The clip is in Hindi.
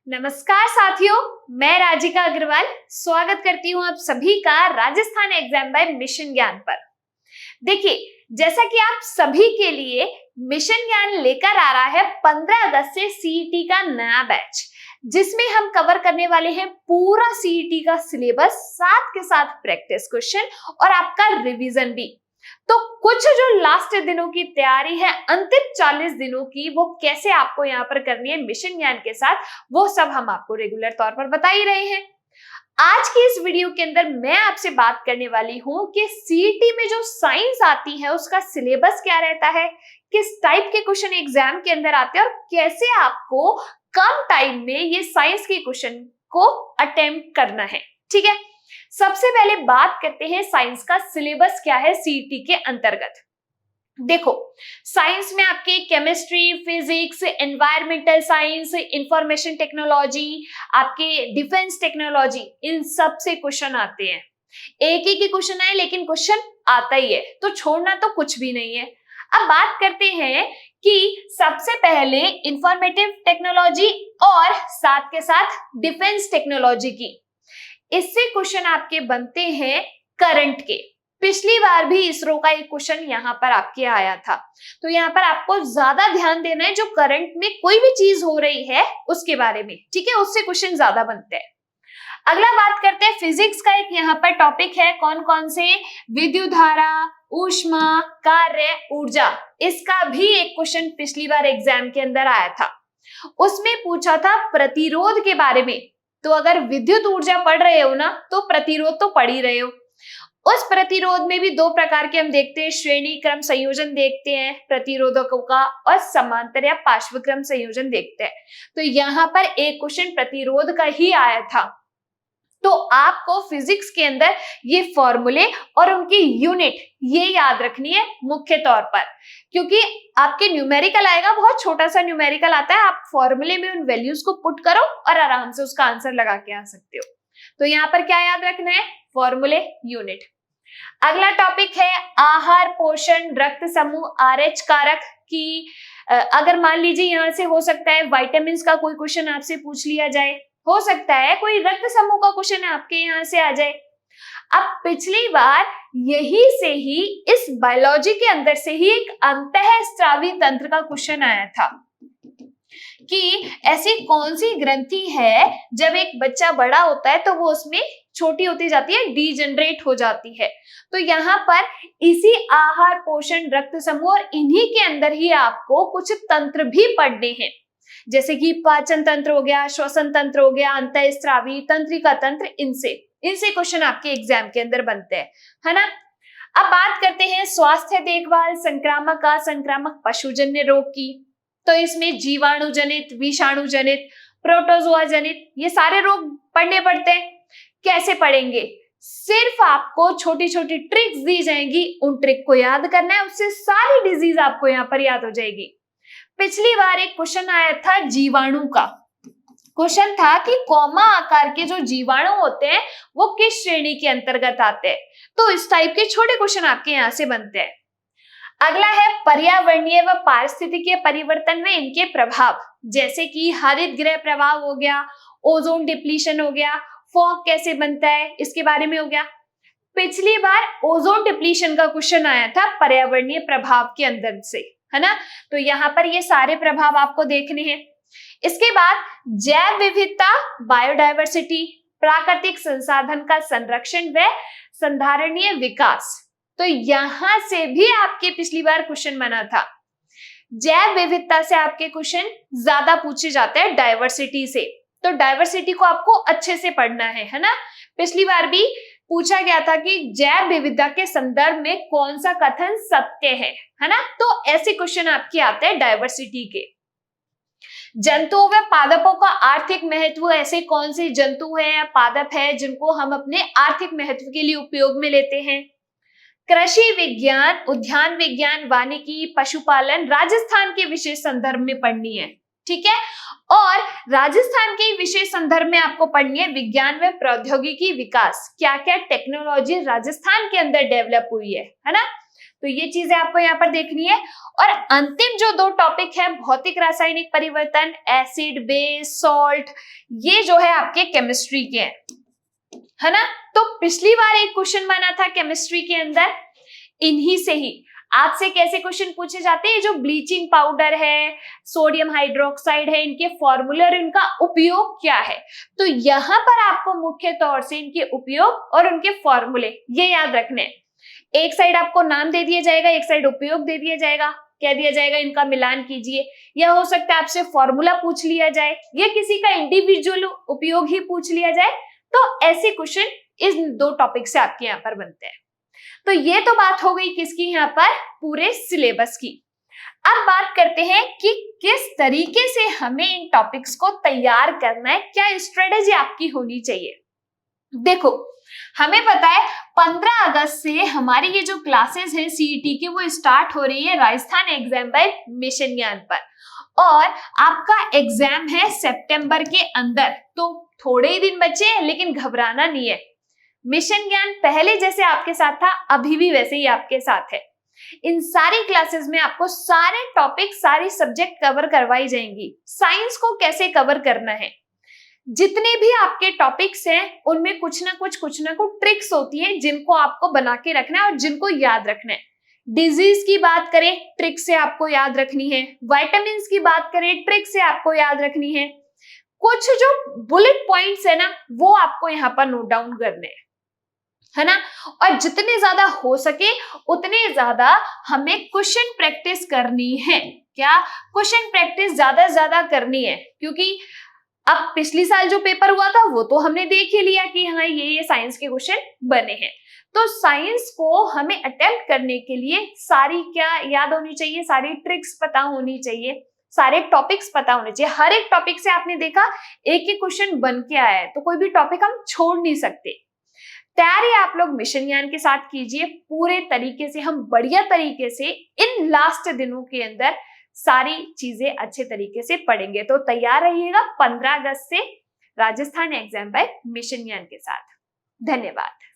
नमस्कार साथियों, मैं राजिका अग्रवाल स्वागत करती हूं आप सभी का राजस्थान एग्जाम बाय मिशन ज्ञान पर। देखिए, जैसा कि आप सभी के लिए मिशन ज्ञान लेकर आ रहा है 15 अगस्त से सीईटी का नया बैच, जिसमें हम कवर करने वाले हैं पूरा सीईटी का सिलेबस, साथ के साथ प्रैक्टिस क्वेश्चन और आपका रिवीजन भी। तो कुछ जो लास्ट दिनों की तैयारी है, अंतिम 40 दिनों की, वो कैसे आपको यहाँ पर करनी है मिशन ज्ञान के साथ, वो सब हम आपको रेगुलर तौर पर बता ही रहे हैं। आज की इस वीडियो के अंदर मैं आपसे बात करने वाली हूँ कि सीईटी में जो साइंस आती है उसका सिलेबस क्या रहता है, किस टाइप के क्वेश्चन एग्जाम के अंदर आते हैं और कैसे आपको कम टाइम में ये साइंस के क्वेश्चन को अटेम्प्ट करना है। ठीक है, सबसे पहले बात करते हैं साइंस का सिलेबस क्या है सीईटी के अंतर्गत। देखो, साइंस में आपके chemistry, physics, environmental science, information technology, आपके डिफेंस टेक्नोलॉजी, इन सब से क्वेश्चन आते हैं। एक ही के क्वेश्चन आए लेकिन क्वेश्चन आता ही है, तो छोड़ना तो कुछ भी नहीं है। अब बात करते हैं कि सबसे पहले इंफॉर्मेटिव टेक्नोलॉजी और साथ के साथ डिफेंस टेक्नोलॉजी की, इससे क्वेश्चन आपके बनते हैं करंट के। पिछली बार भी इसरो का एक क्वेश्चन यहाँ पर आपके आया था, तो यहाँ पर आपको ज्यादा ध्यान देना है जो करंट में कोई भी चीज हो रही है उसके बारे में। ठीक है, उससे क्वेश्चन ज्यादा बनते हैं। अगला बात करते हैं फिजिक्स का, एक यहाँ पर टॉपिक है कौन कौन से, विद्युत धारा, ऊष्मा, कार्य, ऊर्जा। इसका भी एक क्वेश्चन पिछली बार एग्जाम के अंदर आया था, उसमें पूछा था प्रतिरोध के बारे में। तो अगर विद्युत ऊर्जा पढ़ रहे हो ना, तो प्रतिरोध तो पढ़ ही रहे हो। उस प्रतिरोध में भी दो प्रकार के हम देखते हैं, श्रेणी क्रम संयोजन देखते हैं प्रतिरोधकों का, और समांतर या पार्श्व क्रम संयोजन देखते हैं। तो यहाँ पर एक क्वेश्चन प्रतिरोध का ही आया था। तो आपको फिजिक्स के अंदर ये फॉर्मूले और उनकी यूनिट ये याद रखनी है मुख्य तौर पर, क्योंकि आपके न्यूमेरिकल आएगा, बहुत छोटा सा न्यूमेरिकल आता है, आप फॉर्मूले में उन वैल्यूज को पुट करो और आराम से उसका आंसर लगा के आ सकते हो। तो यहाँ पर क्या याद रखना है, फॉर्मूले, यूनिट। अगला टॉपिक है आहार, पोषण, रक्त समूह, आरएच कारक की। अगर मान लीजिए यहाँ से हो सकता है विटामिन का कोई क्वेश्चन आपसे पूछ लिया जाए, हो सकता है कोई रक्त समूह का क्वेश्चन आपके यहाँ से आ जाए। अब पिछली बार यही से ही इस बायोलॉजी के अंदर से ही एक अंतःस्रावी तंत्र का क्वेश्चन आया था कि ऐसी कौन सी ग्रंथि है जब एक बच्चा बड़ा होता है तो वो उसमें छोटी होती जाती है, डीजनरेट हो जाती है। तो यहाँ पर इसी आहार, पोषण, रक्त समूह और इन्हीं के अंदर ही आपको कुछ तंत्र भी पढ़ने हैं, जैसे कि पाचन तंत्र हो गया, श्वसन तंत्र हो गया, अंतःस्रावी, तंत्रिका तंत्र, इनसे क्वेश्चन आपके एग्जाम के अंदर बनते हैं, है ना। अब बात करते हैं स्वास्थ्य देखभाल, संक्रामक, असंक्रामक, पशुजन्य रोग की। तो इसमें जीवाणु जनित, विषाणु जनित, प्रोटोजोआ जनित, ये सारे रोग पढ़ने पड़ते हैं। कैसे पढ़ेंगे, सिर्फ आपको छोटी छोटी ट्रिक्स दी जाएंगी, उन ट्रिक को याद करना है, उससे सारी डिजीज आपको यहाँ पर याद हो जाएगी। पिछली बार एक क्वेश्चन आया था जीवाणु का, क्वेश्चन था कि कौमा आकार के जो जीवाणु होते हैं वो किस श्रेणी के अंतर्गत आते हैं। तो इस टाइप के छोटे क्वेश्चन आपके यहाँ से बनते हैं। अगला है पर्यावरणीय व पारिस्थितिकीय परिवर्तन में इनके प्रभाव, जैसे कि हरित गृह प्रभाव हो गया, ओजोन डिप्लीशन हो गया, फॉग कैसे बनता है, इसके बारे में हो गया। पिछली बार ओजोन डिप्लीशन का क्वेश्चन आया था पर्यावरणीय प्रभाव के अंदर से, है ना। तो यहाँ पर ये सारे प्रभाव आपको देखने हैं। इसके बाद जैव विविधता, बायोडायवर्सिटी, प्राकृतिक संसाधन का संरक्षण व संधारणीय विकास। तो यहां से भी आपके पिछली बार क्वेश्चन बना था। जैव विविधता से आपके क्वेश्चन ज्यादा पूछे जाते हैं डायवर्सिटी से, तो डायवर्सिटी को आपको अच्छे से पढ़ना है ना। पिछली बार भी पूछा गया था कि जैव विविधता के संदर्भ में कौन सा कथन सत्य है ना। तो ऐसे क्वेश्चन आपके आते हैं डायवर्सिटी के। जंतुओं व पादपों का आर्थिक महत्व, ऐसे कौन से जंतु है या पादप है जिनको हम अपने आर्थिक महत्व के लिए उपयोग में लेते हैं। कृषि विज्ञान, उद्यान विज्ञान, वानिकी, पशुपालन राजस्थान के विशेष संदर्भ में पढ़नी है। ठीक है, और राजस्थान के विशेष संदर्भ में आपको पढ़नी है विज्ञान व प्रौद्योगिकी विकास, क्या क्या टेक्नोलॉजी राजस्थान के अंदर डेवलप हुई है ना। तो ये चीजें आपको यहाँ पर देखनी है। और अंतिम जो 2 टॉपिक है, भौतिक रासायनिक परिवर्तन, एसिड बेस सॉल्ट, ये जो है आपके केमिस्ट्री के हैं, है ना। तो पिछली बार एक क्वेश्चन बना था केमिस्ट्री के अंदर, इन्हीं से ही आपसे कैसे क्वेश्चन पूछे जाते हैं, जो ब्लीचिंग पाउडर है, सोडियम हाइड्रोक्साइड है, इनके फॉर्मूले और इनका उपयोग क्या है। तो यहां पर आपको मुख्य तौर से इनके उपयोग और उनके फॉर्मूले ये याद रखने हैं। एक साइड आपको नाम दे दिया जाएगा, एक साइड उपयोग दे दिया जाएगा, कह दिया जाएगा इनका मिलान कीजिए, या हो सकता है आपसे फॉर्मूला पूछ लिया जाए, या किसी का इंडिविजुअल उपयोग ही पूछ लिया जाए। तो ऐसे क्वेश्चन इन 2 टॉपिक से आपके यहाँ पर बनते हैं। तो ये तो बात हो गई किसकी, यहाँ पर पूरे सिलेबस की। अब बात करते हैं कि किस तरीके से हमें इन टॉपिक्स को तैयार करना है, क्या स्ट्रेटेजी आपकी होनी चाहिए। देखो, हमें पता है 15 अगस्त से हमारी ये जो क्लासेस है सीईटी की वो स्टार्ट हो रही है राजस्थान एग्जाम बाय मिशन ज्ञान पर, और आपका एग्जाम है सितंबर के अंदर। तो थोड़े ही दिन बचे हैं, लेकिन घबराना नहीं है। मिशन ज्ञान पहले जैसे आपके साथ था, अभी भी वैसे ही आपके साथ है। इन सारी क्लासेस में आपको सारे टॉपिक, सारी सब्जेक्ट कवर करवाई जाएंगी। साइंस को कैसे कवर करना है, जितने भी आपके टॉपिक्स हैं उनमें कुछ ना कुछ ट्रिक्स होती हैं जिनको आपको बना के रखना है और जिनको याद रखना है। डिजीज की बात करें, ट्रिक से आपको याद रखनी है। विटामिन की बात करें, ट्रिक से आपको याद रखनी है। कुछ जो बुलेट पॉइंट्स है ना, वो आपको यहाँ पर नोट डाउन करने हैं, है ना। और जितने ज्यादा हो सके उतने ज्यादा हमें क्वेश्चन प्रैक्टिस करनी है। क्या क्वेश्चन प्रैक्टिस ज्यादा से ज्यादा करनी है, क्योंकि अब पिछली साल जो पेपर हुआ था वो तो हमने देख ही लिया कि हाँ ये साइंस के क्वेश्चन बने हैं। तो साइंस को हमें अटेम्प्ट करने के लिए सारी क्या याद होनी चाहिए, सारी ट्रिक्स पता होनी चाहिए, सारे टॉपिक्स पता होने चाहिए। हर एक टॉपिक से आपने देखा एक एक क्वेश्चन बन के आया है, तो कोई भी टॉपिक हम छोड़ नहीं सकते। तैयारी आप लोग मिशन ज्ञान के साथ कीजिए पूरे तरीके से। हम बढ़िया तरीके से इन लास्ट दिनों के अंदर सारी चीजें अच्छे तरीके से पढ़ेंगे। तो तैयार रहिएगा 15 अगस्त से राजस्थान एग्जाम बाय मिशन ज्ञान के साथ। धन्यवाद।